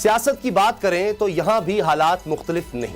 सियासत की बात करें तो यहां भी हालात मुख्तलिफ नहीं।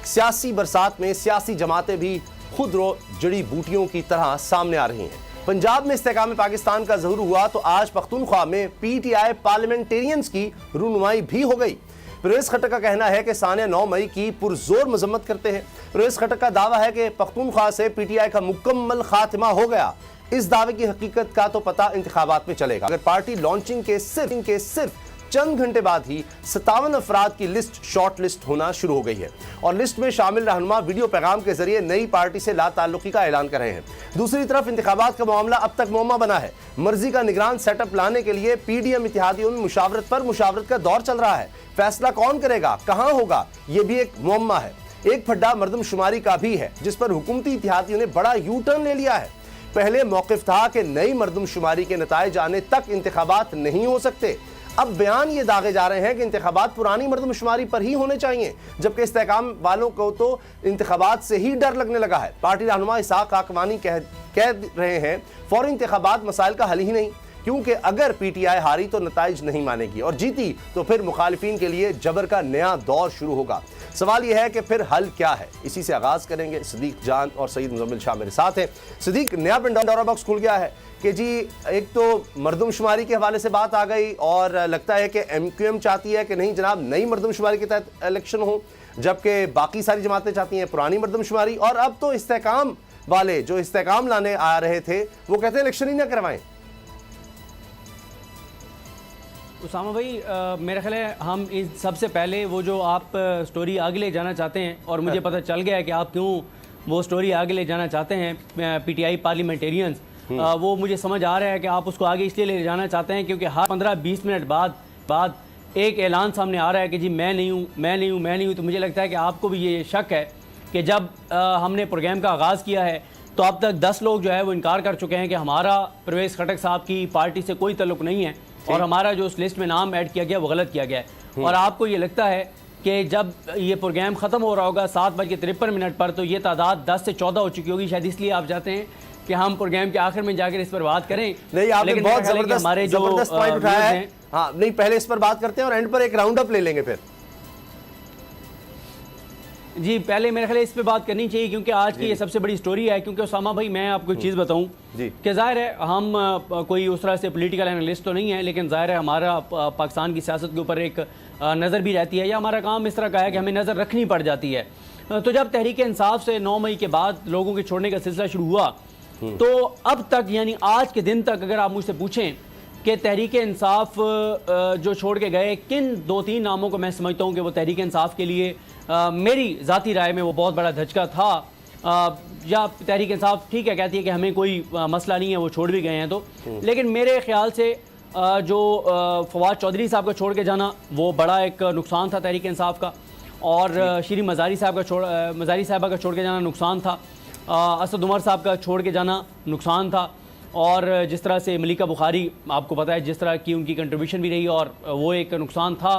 सियासी बरसात में सियासी जमातें भी खुदरो जड़ी बूटियों की तरह सामने आ रही हैं। पंजाब में इस्तेकाम पाकिस्तान का ज़हूर हुआ तो आज पख्तूनख्वा में पीटीआई पार्लियामेंटेरियंस की रूनुमाई भी हो गई। परवेज खट्टक का कहना है कि सानिया 9 मई की पुरजोर मजम्मत करते हैं। परवेज खट्टक का दावा है कि पख्तूनख्वा से पीटीआई का मुकम्मल खात्मा हो गया। इस दावे की हकीकत का तो पता इंतखाबात में चलेगा। अगर पार्टी लॉन्चिंग के सिर्फ चंद घंटे बाद ही 57 अफराद की लिस्ट शॉर्ट लिस्ट होना शुरू हो गई है और लिस्ट में शामिल रहनुमा वीडियो पैगाम के जरिए नई पार्टी से लाताल्लुकी का ऐलान कर रहे हैं। दूसरी तरफ इंतखाबात का मामला अब तक मुअम्मा बना है। मर्जी का निगरान सेटअप लाने के लिए पीडीएम इत्तेहादियों में मुशावरत का दौर चल रहा है। फैसला कौन करेगा, कहां होगा, यह भी एक मुअम्मा है। एक फड्डा मर्दमशुमारी का भी है जिस पर हुकूमती इत्तेहादियों ने बड़ा यू टर्न ले लिया है। पहले मौकिफ था कि नई मर्दमशुमारी के नताइज आने तक इंतखाबात नहीं हो सकते। अब बयान ये दागे जा रहे हैं कि इंतखाबात पुरानी मर्दमशुमारी पर ही होने चाहिए, जबकि इस्तेकाम वालों को तो इंतखाबात से ही डर लगने लगा है। पार्टी रहनुमा इसाक आकवानी कह रहे हैं फौरी इंतखाबात मसाइल का हल ही नहीं, क्योंकि अगर पीटीआई हारी तो नताइज नहीं मानेगी और जीती तो फिर मुखालिफिन के लिए जबर का नया दौर शुरू होगा। सवाल यह है कि फिर हल क्या है। इसी से आगाज करेंगे। सदीक जान और सईद मुजम्मिल शाह मेरे साथ हैं। सदीक, नया पंडोरा बॉक्स खुल गया है कि जी एक तो मर्दमशुमारी के हवाले से बात आ गई और लगता है कि एमक्यूएम चाहती है कि नहीं जनाब नई मर्दमशुमारी के तहत इलेक्शन हो, जबकि बाकी सारी जमातें चाहती हैं पुरानी मर्दमशुमारी। और अब तो इस्तेकाम वाले जो इस्तेकाम लाने आ रहे थे वो कहते हैं इलेक्शन ही ना करवाएं। उसामा भाई, मेरा ख्याल है हम इस सबसे पहले वो जो आप स्टोरी आगे ले जाना चाहते हैं और मुझे पता चल गया है कि आप क्यों वो स्टोरी आगे ले जाना चाहते हैं, पीटीआई पार्लियामेंटेरियंस, वो मुझे समझ आ रहा है कि आप उसको आगे इसलिए ले जाना चाहते हैं क्योंकि हर 15-20 मिनट बाद एक ऐलान सामने आ रहा है कि जी मैं नहीं हूँ। तो मुझे लगता है कि आपको भी ये शक है कि जब हमने प्रोग्राम का आगाज़ किया है तो अब तक 10 लोग जो है वो इनकार कर चुके हैं कि हमारा परवेज खट्टक साहब की पार्टी से कोई तल्लुक नहीं है और हमारा जो उस लिस्ट में नाम ऐड किया गया वो गलत किया गया है। और आपको ये लगता है कि जब ये प्रोग्राम ख़त्म हो रहा होगा 7:53 पर तो ये तादाद 10 से 14 हो चुकी होगी। शायद इसलिए आप चाहते हैं कि हम प्रोग्राम के आखिर में जाकर इस पर बात करें। नहीं, आपने बहुत जबरदस्त पॉइंट उठाया है। हाँ, नहीं, पहले इस पर बात करते हैं और एंड पर एक राउंड अप ले लेंगे फिर। जी, पहले मेरे ख्याल इस पे बात करनी चाहिए क्योंकि आज की ये सबसे बड़ी स्टोरी है। क्योंकि उसामा भाई, मैं आपको एक चीज़ बताऊं कि ज़ाहिर है हम कोई उस तरह से पॉलिटिकल एनालिस्ट तो नहीं है, लेकिन ज़ाहिर है हमारा पाकिस्तान की सियासत के ऊपर एक नज़र भी रहती है या हमारा काम इस तरह का है कि हमें नज़र रखनी पड़ जाती है। तो जब तहरीक इंसाफ से 9 मई के बाद लोगों के छोड़ने का सिलसिला शुरू हुआ तो अब तक यानी आज के दिन तक अगर आप मुझसे पूछें कि तहरीक इंसाफ जो छोड़ के गए किन 2-3 नामों को मैं समझता हूँ कि वो तहरीक इंसाफ के लिए मेरी ज़ाती राय में वो बहुत बड़ा धचका था। या तहरीक इंसाफ ठीक है कहती है कि हमें कोई मसला नहीं है, वो छोड़ भी गए हैं तो, लेकिन मेरे ख्याल से जो फवाद चौधरी साहब का छोड़ के जाना वो बड़ा एक नुकसान था तहरीक इंसाफ का, और श्री मज़ारी साहबा का छोड़ के जाना नुकसान था, असद उमर साहब का छोड़ के जाना नुकसान था, और जिस तरह से मलिका बुखारी आपको पता है जिस तरह की उनकी कंट्रीब्यूशन भी रही और वो एक नुकसान था।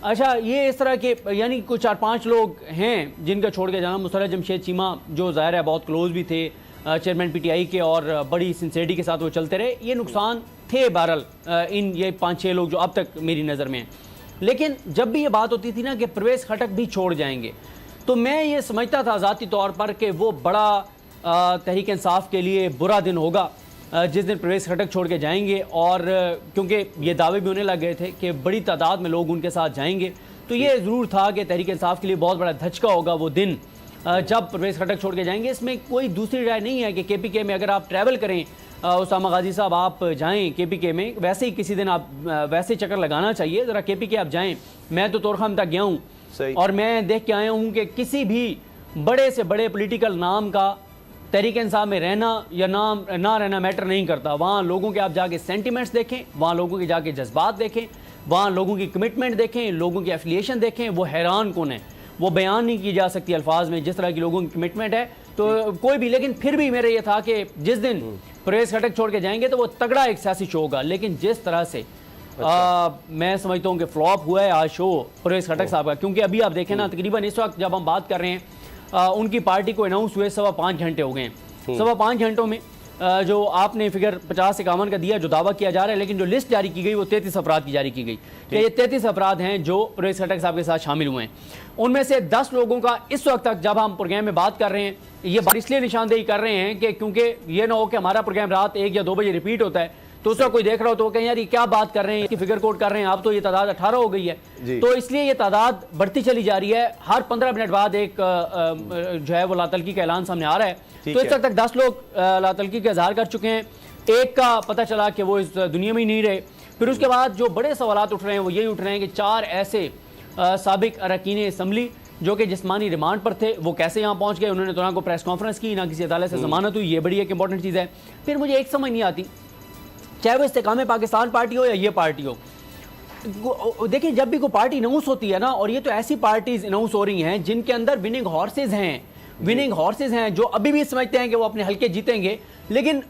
अच्छा, ये इस तरह के यानी कुछ 4-5 लोग हैं जिनका छोड़ के जाना, मुसर्रत जमशेद चीमा जो ज़ाहिर है बहुत क्लोज भी थे चेयरमैन पीटीआई के और बड़ी सिंसेरिटी के साथ वो चलते रहे, ये नुकसान थे बहरहाल इन ये 5-6 लोग जो अब तक मेरी नज़र में हैं। लेकिन जब भी ये बात होती थी ना कि परवेज खट्टक भी छोड़ जाएंगे तो मैं ये समझता था ज़ाती तौर पर कि वो बड़ा तहरीक इंसाफ के लिए बुरा दिन होगा जिस दिन परवेज खट्टक छोड़ के जाएंगे, और क्योंकि ये दावे भी होने लग गए थे कि बड़ी तादाद में लोग उनके साथ जाएंगे, तो ये ज़रूर था कि तहरीक इंसाफ के लिए बहुत बड़ा धचका होगा वो दिन जब परवेज खट्टक छोड़ के जाएंगे। इसमें कोई दूसरी राय नहीं है कि केपीके में अगर आप ट्रैवल करें, उसामा गाजी साहब आप जाएं केपीके में, वैसे ही किसी दिन आप वैसे चक्कर लगाना चाहिए, ज़रा केपीके आप जाएँ। मैं तो तोरखाम तक गया हूँ और मैं देख के आया हूँ कि किसी भी बड़े से बड़े पोलिटिकल नाम का तहरीक इंसाफ में रहना या ना रहना मैटर नहीं करता। वहाँ लोगों के आप जाके सेंटिमेंट्स देखें, वहाँ लोगों के जाके जज्बात देखें, वहाँ लोगों की कमिटमेंट देखें, लोगों की एफिलिएशन देखें, वो हैरान कौन है, वो बयान नहीं की जा सकती अल्फाज में जिस तरह की लोगों की कमिटमेंट है तो कोई भी। लेकिन फिर भी मेरा ये था कि जिस दिन परवेज खट्टक छोड़ के जाएंगे तो वो तगड़ा एक सियासी शो होगा। लेकिन जिस तरह से मैं समझता हूँ कि फ्लॉप हुआ है आज शो परवेज खट्टक साहब का, क्योंकि अभी आप देखें ना तकरीबन इस वक्त जब हम बात कर रहे हैं उनकी पार्टी को अनाउंस हुए 5.25 घंटे हो गए हैं। 5.25 घंटों में जो आपने फिगर 50-51 का दिया जो दावा किया जा रहा है, लेकिन जो लिस्ट जारी की गई वो 33 अफराद की जारी की गई कि ये 33 अफराद हैं जो परवेज़ खटक साहब के साथ शामिल हुए हैं। उनमें से 10 लोगों का इस वक्त तक जब हम प्रोग्राम में बात कर रहे हैं, ये बात इसलिए निशानदेही कर रहे हैं कि क्योंकि ये ना हो कि हमारा प्रोग्राम रात 1 या 2 बजे रिपीट होता है तो उसका कोई देख रहा हो तो कहीं यार ये क्या बात कर रहे हैं, इसकी फिगर कोड कर रहे हैं, अब तो ये तादाद 18 हो गई है। तो इसलिए ये तादाद बढ़ती चली जा रही है। हर 15 मिनट बाद एक जो है वो लातलकी का ऐलान सामने आ रहा है। तो इस वक्त तक 10 लोग लातलकी का इजहार कर चुके हैं। एक का पता चला कि वो इस दुनिया में ही नहीं रहे। फिर उसके बाद जो बड़े सवाल उठ रहे हैं वो यही उठ रहे हैं कि 4 ऐसे साबिक अरकान असम्बली जो कि जिस्मानी रिमांड पर थे वो कैसे यहाँ पहुँच गए। उन्होंने तो ना कोई प्रेस कॉन्फ्रेंस की, ना किसी अदालत से जमानत हुई। ये बड़ी एक इंपॉर्टेंट चीज़ है। फिर मुझे एक समझ नहीं आती, चाहे वो इस्तेकाम पाकिस्तान पार्टी हो या ये पार्टी हो, देखिए जब भी कोई पार्टी अनाउंस होती है ना, और ये तो ऐसी पार्टीज अनाउंस हो रही हैं जिनके अंदर विनिंग हॉर्सेज हैं जो अभी भी समझते हैं कि वो अपने हल्के जीतेंगे। लेकिन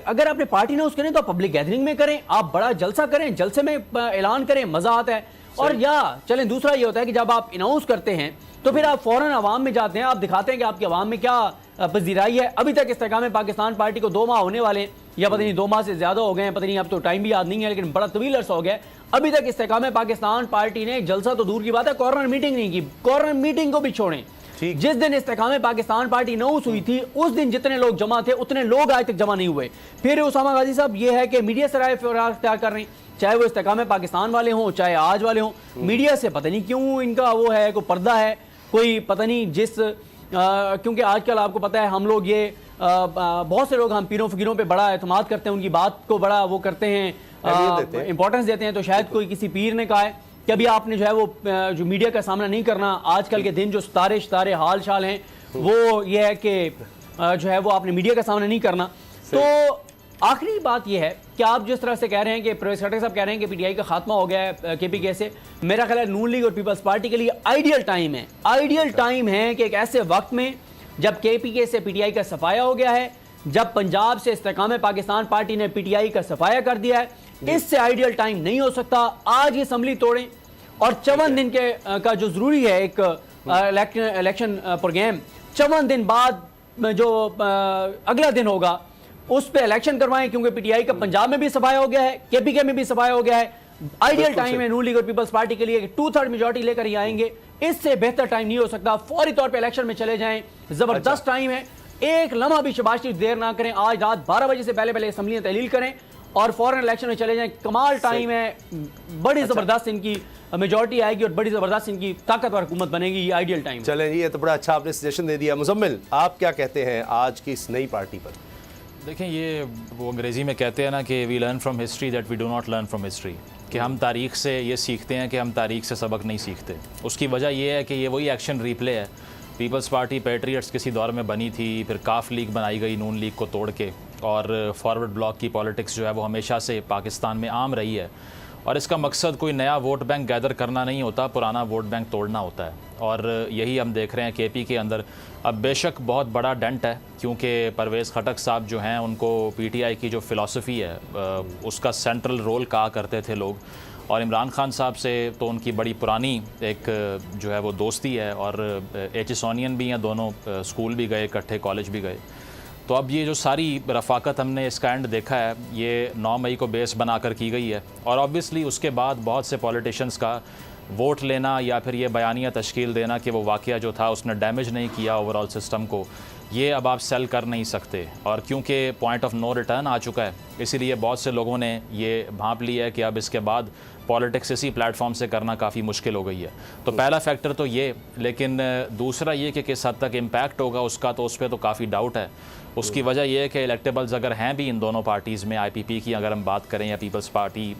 अगर आपने पार्टी अनाउंस करें तो पब्लिक गैदरिंग में करें, आप बड़ा जलसा करें, जलसे में ऐलान करें, मजा आता है। और या चलें दूसरा ये होता है कि जब आप अनाउंस करते हैं तो फिर आप फौरन आवाम में जाते हैं, आप दिखाते हैं कि आपकी आवाम में क्या पजीराई है। अभी तक इस्तेकाम पाकिस्तान पार्टी को 2 माह होने वाले हैं, या पता नहीं 2 माह से ज्यादा हो गए हैं, पता नहीं अब तो टाइम भी याद नहीं है, लेकिन बड़ा तवील अर्सा हो गया। अभी तक इस्तेकाम पाकिस्तान पार्टी ने जलसा तो दूर की बात है, कॉर्नर मीटिंग नहीं की। कॉर्नर मीटिंग को भी छोड़ें, जिस दिन इस्तेकाम पाकिस्तान पार्टी अनाउंस हुई थी उस दिन जितने लोग जमा थे उतने लोग आज तक जमा नहीं हुए। फिर उसामा गाजी साहब ये है कि मीडिया से राय इख्तियार कर रहे हैं, चाहे वो इस्तेकाम पाकिस्तान वाले हों चाहे आज वाले हों। मीडिया से पता नहीं क्यों इनका वो है, कोई पर्दा है, कोई पता नहीं क्योंकि आजकल आपको पता है हम लोग ये बहुत से लोग हम पीरों फकीरों पे बड़ा एतमाद करते हैं, उनकी बात को बड़ा वो करते हैं, इंपॉर्टेंस देते हैं। तो शायद कोई किसी पीर ने कहा है कि अभी आपने जो है वो जो मीडिया का सामना नहीं करना, आजकल के दिन जो सितारे हाल शाल हैं वो ये है कि जो है वो आपने मीडिया का सामना नहीं करना। तो आखिरी बात यह है कि आप जिस तरह से कह रहे हैं कि परवेज़ खटक साहब कह रहे हैं कि पीटीआई का खात्मा हो गया है केपीके से, मेरा ख्याल है नून लीग और पीपल्स पार्टी के लिए आइडियल टाइम है कि एक ऐसे वक्त में जब केपीके से पीटीआई का सफाया हो गया है, जब पंजाब से इस्तेकाम पाकिस्तान पार्टी ने पीटीआई का सफाया कर दिया है, इससे आइडियल टाइम नहीं हो सकता। आज ये असम्बली तोड़ें और 54 दिन का जो जरूरी है एक इलेक्शन प्रोग्राम, 54 दिन बाद जो अगला दिन होगा उस पे इलेक्शन करवाएं, क्योंकि पीटीआई का पंजाब में भी सफाया हो गया है, केपीके में भी सफाया हो गया है। आइडियल टाइम है नून लीग और पीपल्स पार्टी के लिए कि 2/3 मेजॉरिटी लेकर ही आएंगे। इससे बेहतर टाइम नहीं हो सकता। फौरी तौर पे इलेक्शन में चले जाएं, जबरदस्त टाइम है। एक लम्हा भी शाबाश देर ना करें, आज रात 12 बजे से पहले असम्बलियां तहलील करें और फौरन इलेक्शन में चले जाएं। कमाल टाइम है, बड़ी जबरदस्त इनकी मेजॉरिटी आएगी और बड़ी जबरदस्त इनकी ताकतवर हुकूमत बनेगी। ये आइडियल टाइम। चलें, ये तो बड़ा अच्छा आपने सजेशन दे दिया। मुजम्मिल, आप क्या कहते हैं आज की इस नई पार्टी पर? देखें, ये वो अंग्रेज़ी में कहते हैं ना कि we learn from history that we do not learn from history, कि हम तारीख से ये सीखते हैं कि हम तारीख से सबक नहीं सीखते। उसकी वजह यह है कि ये वही एक्शन रीप्ले है। पीपल्स पार्टी पैट्रियट्स किसी दौर में बनी थी, फिर काफ लीग बनाई गई नून लीग को तोड़ के, और फॉरवर्ड ब्लॉक की पॉलिटिक्स जो है वो हमेशा से पाकिस्तान में आम रही है। और इसका मकसद कोई नया वोट बैंक गैदर करना नहीं होता, पुराना वोट बैंक तोड़ना होता है। और यही हम देख रहे हैं केपी के अंदर। अब बेशक बहुत बड़ा डेंट है, क्योंकि परवेज़ खटक साहब जो हैं उनको पीटीआई की जो फ़िलासफ़ी है उसका सेंट्रल रोल कहा करते थे लोग, और इमरान खान साहब से तो उनकी बड़ी पुरानी एक जो है वो दोस्ती है, और एचिसोनियन भी हैं, दोनों स्कूल भी गए इकट्ठे, कॉलेज भी गए। तो अब ये जो सारी रफ़ाकत हमने इसका एंड देखा है, ये 9 मई को बेस बनाकर की गई है। और ऑब्वियसली उसके बाद बहुत से पॉलिटिशियंस का वोट लेना या फिर ये बयानिया तश्कील देना कि वो वाक़या जो था उसने डैमेज नहीं किया ओवरऑल सिस्टम को, ये अब आप सेल कर नहीं सकते। और क्योंकि पॉइंट ऑफ नो रिटर्न आ चुका है, इसीलिए बहुत से लोगों ने ये भांप लिया है कि अब इसके बाद पॉलिटिक्स इसी प्लेटफॉर्म से करना काफ़ी मुश्किल हो गई है। तो पहला फैक्टर तो ये, लेकिन दूसरा ये कि किस हद तक इम्पैक्ट होगा उसका, तो उस पर तो काफ़ी डाउट है। उसकी वजह यह है कि इलेक्टेबल्स अगर हैं भी इन दोनों पार्टीज़ में, आईपीपी की अगर हम बात करें या पीपल्स पार्टी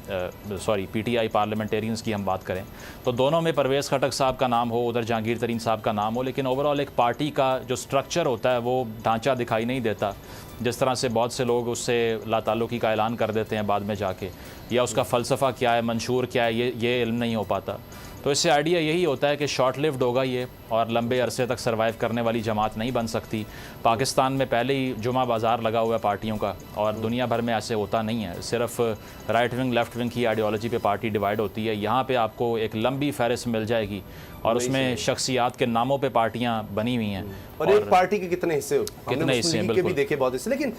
पीटीआई पार्लियामेंटेरियंस की हम बात करें, तो दोनों में परवेज़ खटक साहब का नाम हो, उधर जहांगीर तरीन साहब का नाम हो, लेकिन ओवरऑल एक पार्टी का जो स्ट्रक्चर होता है वो ढांचा दिखाई नहीं देता। जिस तरह से बहुत से लोग उससे लाताल्लुकी का ऐलान कर देते हैं बाद में जाके, या उसका फ़लसफ़ा क्या है, मंशूर क्या है, ये इल्म नहीं हो पाता। तो इससे आइडिया यही होता है कि शॉर्ट लिव्ड होगा ये, और लंबे अरसे तक सर्वाइव करने वाली जमात नहीं बन सकती। पाकिस्तान में पहले ही जुमा बाज़ार लगा हुआ है पार्टियों का, और दुनिया भर में ऐसे होता नहीं है। सिर्फ राइट विंग लेफ़्ट विंग की आइडियोलॉजी पे पार्टी डिवाइड होती है। यहाँ पे आपको एक लंबी फहरिस्त मिल जाएगी, और उसमें शख्सियात के नामों पे पार्टियां बनी हुई हैं। और एक पार्टी के कितने हिस्से हैं, भी देखे बहुत हिस्से। लेकिन